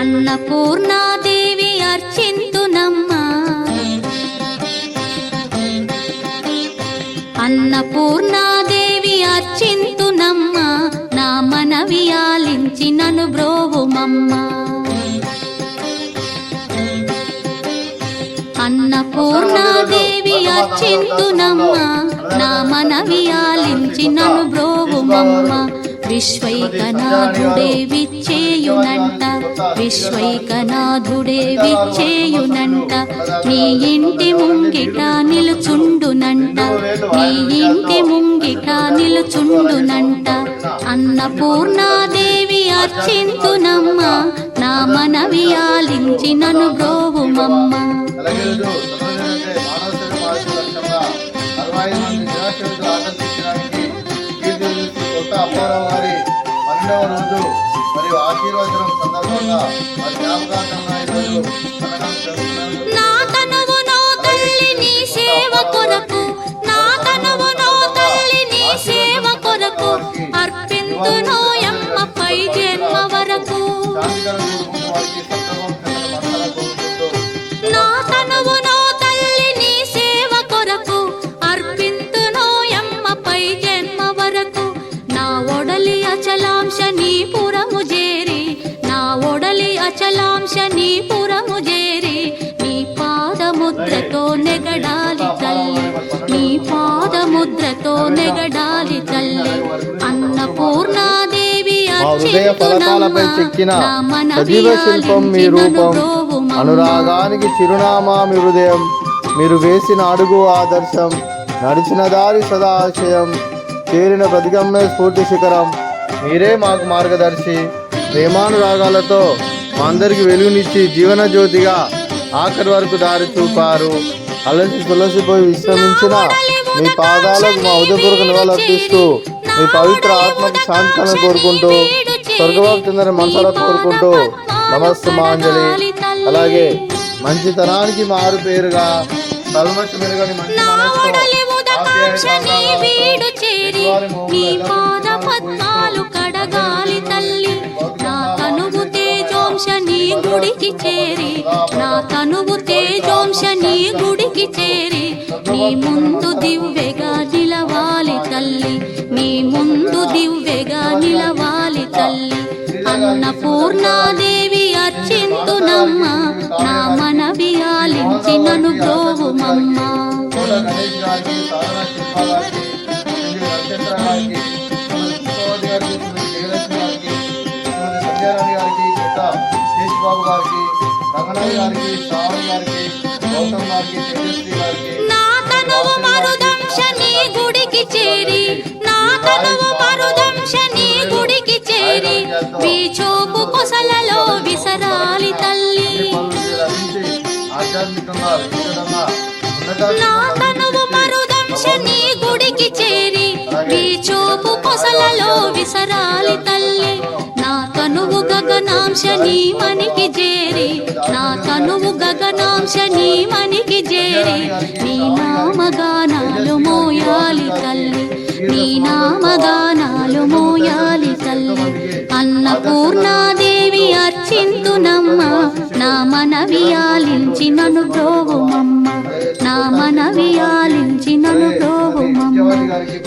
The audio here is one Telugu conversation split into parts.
అన్నపూర్ణాదేవి అర్చింతునమ్మా అన్నపూర్ణాదేవి అర్చింతునమ్మా నా మనవి ఆలించి నన్ను బ్రోవుమమ్మా అన్నపూర్ణాదేవి అర్చింతునమ్మా నా మనవి ఆలించి నన్ను బ్రోవుమమ్మా విశ్వైకనాథుడే విచ్చేయునంట విశ్వైకనాథుడే విచ్చేయునంట నీ ఇంటి ముంగిట నిలుచుండునంట నీ ఇంటి ముంగిట నిలుచుండునంట అన్నపూర్ణాదేవి అర్చింతునమ్మా నా మనవి ఆలించి నన్ను బ్రోవుమమ్మ అప్పారావు గారి 12వ రోజు మరియు ఆశీర్వచనం సందర్భంగా మరి జ్ఞాపకార్థంగా ఈరోజు నా తనువు నో తల్లి నీ సేవ కొరకు నా తనువు నో తల్లి నీ సేవ కొరకు అర్పింతునోయమ్మ పై జన్మ వరకు నా తనువు నో తల్లి నీ సేవ కొరకు అర్పింతునోయమ్మ పై జన్మ వరకు నా ఒడలి అచలాంశ నీ పురము చేరి నా ఒడలి అచలాంశ నీ పురము చేరి నీ పాదముద్రతో నెగడాలి తల్లి నీ పాదముద్రతో నెగడాలి తల్లి అన్నపూర్ణాదేవి హృదయ ఫలకాలపై చెక్కిన సజీవ శిల్పం మీ రూపం అనురాగానికి చిరునామా మీ హృదయం మీరు వేసిన అడుగు ఆదర్శం నడిచిన దారి సదా ఆశయం చేరిన ప్రతిగమ్య స్ఫూర్తి శిఖరం మీరే మాకు మార్గదర్శి ప్రేమానురాగాలతో మా అందరికి వెలుగునిచ్చి జీవన జ్యోతిగా ఆఖరి వరకు దారి చూపారు అలసి తులసిపోయి విశ్రమించిన మీ పాదాలకు మా ఉదయపూర్వక నివాళులర్పిస్తూ మీ పవిత్ర ఆత్మకు శాంతిని కోరుకుంటూ స్వర్గవాకు చెందిన మనసారా కోరుకుంటూ నమస్తే మాంజలి. అలాగే మంచితనానికి మారు పేరుగా కల్మషమెరుగని మంచి గుడికి చేరి నా తనువు తేజోంశ నీ గుడికి చేరి నీ ముందు దివ్వెగా నిలవాలి తల్లి నీ ముందు దివ్వెగా నిలవాలి తల్లి అన్నపూర్ణాదేవి అర్చింతునమ్మ నా మనవి ఆలించి నన్ను బ్రోవుమమ్మ బాబు గారికి రంగనాథ్ గారికి శ్రావణి గారికి గౌతమ్ గారికి తేజస్వి గారికి నా తనువు మరుదంశ నీ గుడికి చేరి నా తనువు మరుదంశ నీ గుడికి చేరి వీచోపు కొసలలో విసరాలి తల్లి నా తనువు మరుదంశ నీ గుడికి చేరి వీచోపు కొసలలో విసరాలి తల్లి నా తనువు గగనాంశ నీ మనికి చేరి నా తనువు గగనాంశ నీ మనికి చేరి నీ నామగానాలు మోయాలి తల్లి నీ నామగానాలు మోయాలి తల్లి అన్నపూర్ణాదేవి అర్చింతునమ్మ నా మనవి ఆలించి నన్ను బ్రోవుమమ్మ నా మనవి ఆలించి నన్ను బ్రోవుమమ్మ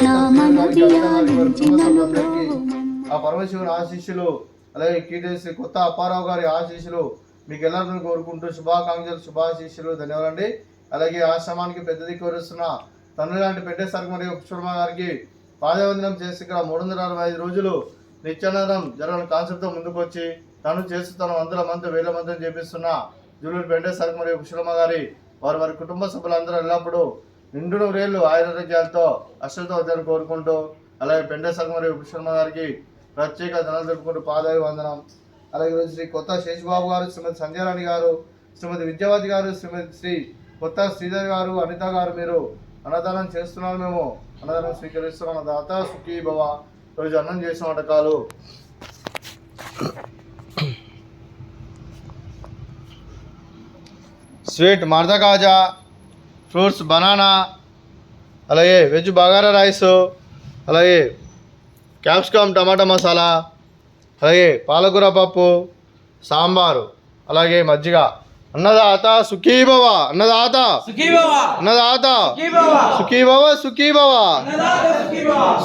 నా మనవి ఆలించి నన్ను బ్రోవుమమ్మ ఆ పరమశివుని ఆశీస్సులు అలాగే కీర్తి కొత్త అప్పారావు గారి ఆశీస్సులు మీకు ಎಲ್ಲರೂ కోరుకుంటూ శుభాకాంక్షలు శుభాశీస్సులు ధన్యవాదాలండి. అలాగే ఆశ్రమానికి పెద్ద దిక్కు వరుస్తున్న తండ్రి లాంటి పెట్టేసరికి మరియు కుష్మ గారికి పాదవందనం చేసి ఇక్కడ 365 రోజులు నిత్యానందం జరగని కాన్సెప్ట్తో ముందుకు వచ్చి తను చేస్తూ తను వందల మంది వేల మందిని చేపిస్తున్న జూలూరు వెంకటేశ్వర మరియు కుష్మ గారి వారి కుటుంబ సభ్యులందరూ ఎల్లప్పుడూ నిండు నూరేళ్లు ఆయురారోగ్యాలతో అష్టతో వద్దని కోరుకుంటూ అలాగే వెంకటేశ్వర మరియు కుష్మ గారికి ప్రత్యేక ధనాలు జరుపుకుంటూ పాదాభివందనం. అలాగే ఈరోజు శ్రీ కొత్త శేషబాబు గారు, శ్రీమతి సంధ్యారాణి గారు, శ్రీమతి విద్యావతి గారు, శ్రీమతి శ్రీ కొత్త శ్రీధర్ గారు, అనిత గారు మీరు అన్నదానం చేస్తున్నారు. మేము అన్నదానం స్వీకరిస్తున్నాం. దాత సుఖీ భవ. రోజు అన్నం చేసిన వంటకాలు స్వీట్ మర్ద కాజా, ఫ్రూట్స్ బనానా, అలాగే వెజ్ బగారా రైస్, అలాగే క్యాప్సికమ్ టమాటా మసాలా, అలాగే పాలకూర పప్పు, సాంబారు, అలాగే మజ్జిగ. అన్నదాత సుఖీభవ, అన్నదాత అన్నదాత సుఖీభవ సుఖీభవ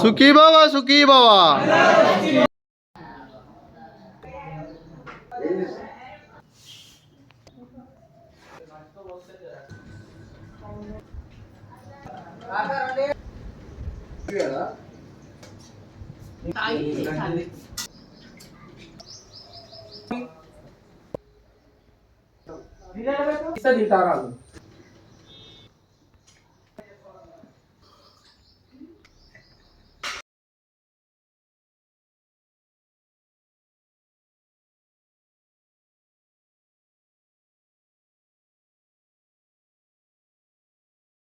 సుఖీభవ సుఖీభవ. తింటారా